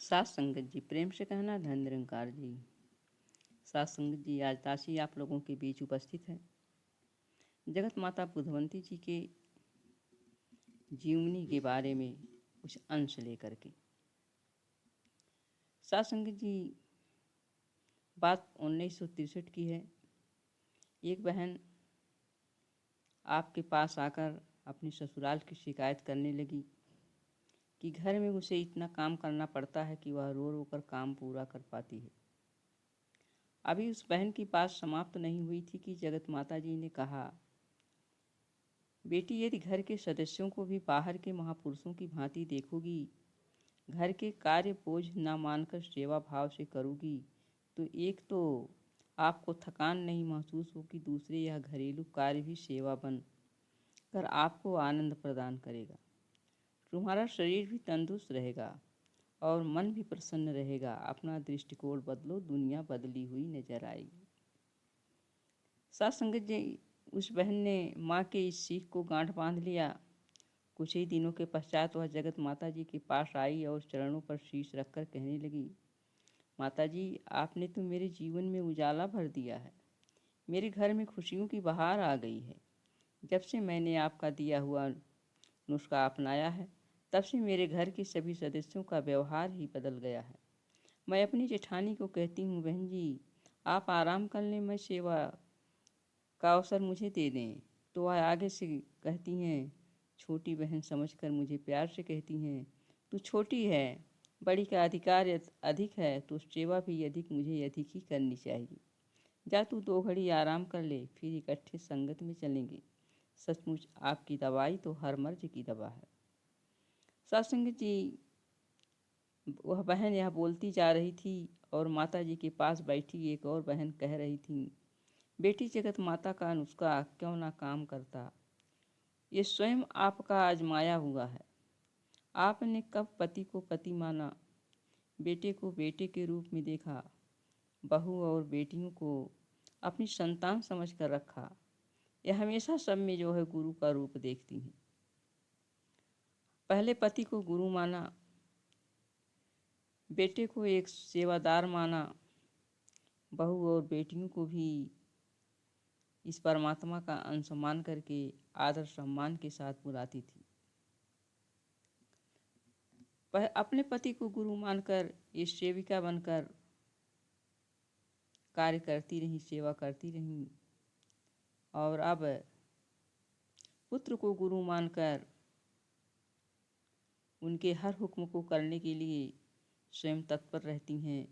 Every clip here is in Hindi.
सात संगत जी, प्रेम से कहना धन निरंकार जी। सात संगत जी, आज दासी आप लोगों के बीच उपस्थित है जगत माता बुधवंती जी के जीवनी के बारे में कुछ अंश लेकर के। सात संगत जी, बात 1963 की है। एक बहन आपके पास आकर अपनी ससुराल की शिकायत करने लगी कि घर में उसे इतना काम करना पड़ता है कि वह रो रो कर काम पूरा कर पाती है। अभी उस बहन की बात समाप्त नहीं हुई थी कि जगत माता जी ने कहा, बेटी, यदि घर के सदस्यों को भी बाहर के महापुरुषों की भांति देखोगी, घर के कार्य बोझ न मानकर सेवा भाव से करोगी, तो एक तो आपको थकान नहीं महसूस होगी, दूसरे यह घरेलू कार्य भी सेवा बन कर आपको आनंद प्रदान करेगा। तुम्हारा शरीर भी तंदुरुस्त रहेगा और मन भी प्रसन्न रहेगा। अपना दृष्टिकोण बदलो, दुनिया बदली हुई नजर आएगी। साथ संगत जी, उस बहन ने माँ के इस सीख को गांठ बांध लिया। कुछ ही दिनों के पश्चात वह जगत माता जी के पास आई और चरणों पर शीश रखकर कहने लगी, माता जी, आपने तो मेरे जीवन में उजाला भर दिया है। मेरे घर में खुशियों की बहार आ गई है। जब से मैंने आपका दिया हुआ नुस्खा अपनाया है, तब से मेरे घर के सभी सदस्यों का व्यवहार ही बदल गया है। मैं अपनी जेठानी को कहती हूँ, बहन जी, आप आराम कर लें, मैं सेवा का अवसर मुझे दे दें, तो वह आगे से कहती हैं, छोटी बहन समझकर मुझे प्यार से कहती हैं, तू छोटी है, बड़ी का अधिकार अधिक है, तो सेवा भी मुझे अधिक ही करनी चाहिए। जा तू 2 घड़ी आराम कर ले, फिर इकट्ठे संगत में चलेंगे। सचमुच आपकी दवाई तो हर मर्ज की दवा है। सत्संग जी, वह बहन यह बोलती जा रही थी और माता जी के पास बैठी एक और बहन कह रही थी, बेटी, जगत माता का नुस्खा क्यों ना काम करता। ये स्वयं आपका आजमाया हुआ है। आपने कब पति को पति माना, बेटे को बेटे के रूप में देखा, बहू और बेटियों को अपनी संतान समझकर रखा। यह हमेशा सब में जो है गुरु का रूप देखती हैं। पहले पति को गुरु माना, बेटे को एक सेवादार माना, बहू और बेटियों को भी इस परमात्मा का अंश मान करके आदर सम्मान के साथ बुलाती थी। वह अपने पति को गुरु मानकर इस सेविका बनकर कार्य करती रही, सेवा करती रही, और अब पुत्र को गुरु मानकर उनके हर हुक्म को करने के लिए स्वयं तत्पर रहती हैं।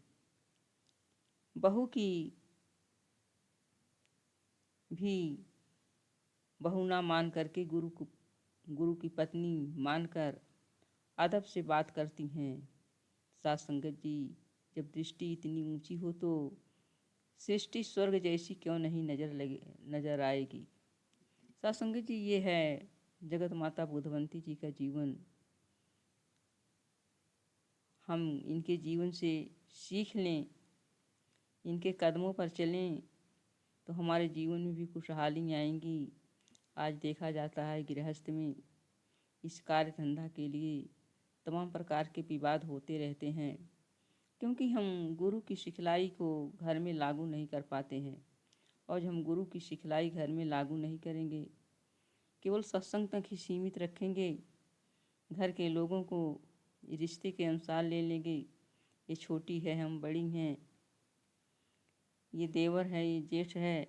बहू की भी बहू ना मान करके गुरु की पत्नी मानकर अदब से बात करती हैं। साथ संगत जी, जब दृष्टि इतनी ऊंची हो तो सृष्टि स्वर्ग जैसी क्यों नहीं नजर आएगी। साथ संगत जी, ये है जगत माता बुधवंती जी का जीवन। हम इनके जीवन से सीख लें, इनके कदमों पर चलें, तो हमारे जीवन में भी खुशहाली आएंगी। आज देखा जाता है गृहस्थ में इस कार्य धंधा के लिए तमाम प्रकार के विवाद होते रहते हैं, क्योंकि हम गुरु की सिखलाई को घर में लागू नहीं कर पाते हैं। और हम गुरु की सिखलाई घर में लागू नहीं करेंगे, केवल सत्संग तक ही सीमित रखेंगे, घर के लोगों को रिश्ते के अनुसार ले लेंगे, ये छोटी है, हम बड़ी हैं, ये देवर है, ये जेठ है,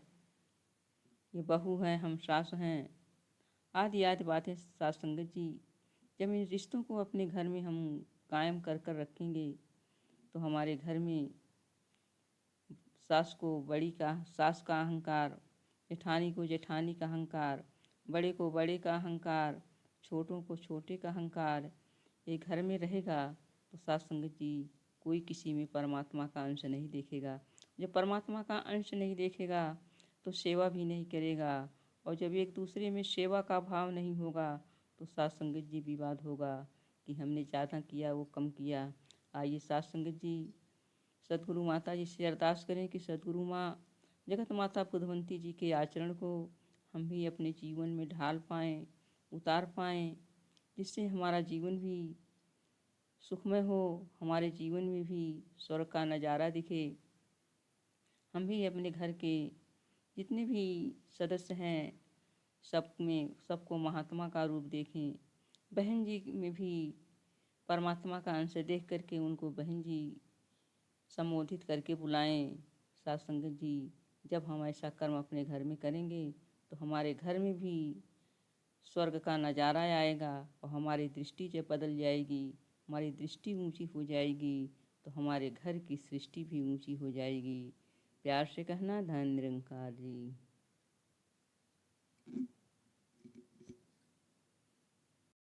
ये बहू है, हम सास हैं, आदि आदि बातें। साथ संगत जी, जब इन रिश्तों को अपने घर में हम कायम कर कर रखेंगे, तो हमारे घर में सास का अहंकार, जेठानी को जेठानी का अहंकार, बड़े को बड़े का अहंकार, छोटों को छोटे का अहंकार, ये घर में रहेगा, तो साथ संगत जी, कोई किसी में परमात्मा का अंश नहीं देखेगा। जब परमात्मा का अंश नहीं देखेगा तो सेवा भी नहीं करेगा, और जब एक दूसरे में सेवा का भाव नहीं होगा तो साथ संगत जी विवाद होगा कि हमने ज़्यादा किया, वो कम किया। आइए साथ संगत जी, सदगुरु माता जी से अरदास करें कि सदगुरु माँ जगत माता बुधवंती जी के आचरण को हम भी अपने जीवन में ढाल पाएँ, उतार पाएँ, जिससे हमारा जीवन भी सुखमय हो, हमारे जीवन में भी स्वर्ग का नज़ारा दिखे। हम भी अपने घर के जितने भी सदस्य हैं सब में सबको महात्मा का रूप देखें। बहन जी में भी परमात्मा का अंश देख करके उनको बहन जी संबोधित करके बुलाएं। साथ संगत जी, जब हम ऐसा कर्म अपने घर में करेंगे तो हमारे घर में भी स्वर्ग का नज़ारा आएगा और हमारी दृष्टि जब बदल जाएगी, हमारी दृष्टि ऊंची हो जाएगी तो हमारे घर की सृष्टि भी ऊंची हो जाएगी। प्यार से कहना, धन निरंकार जी।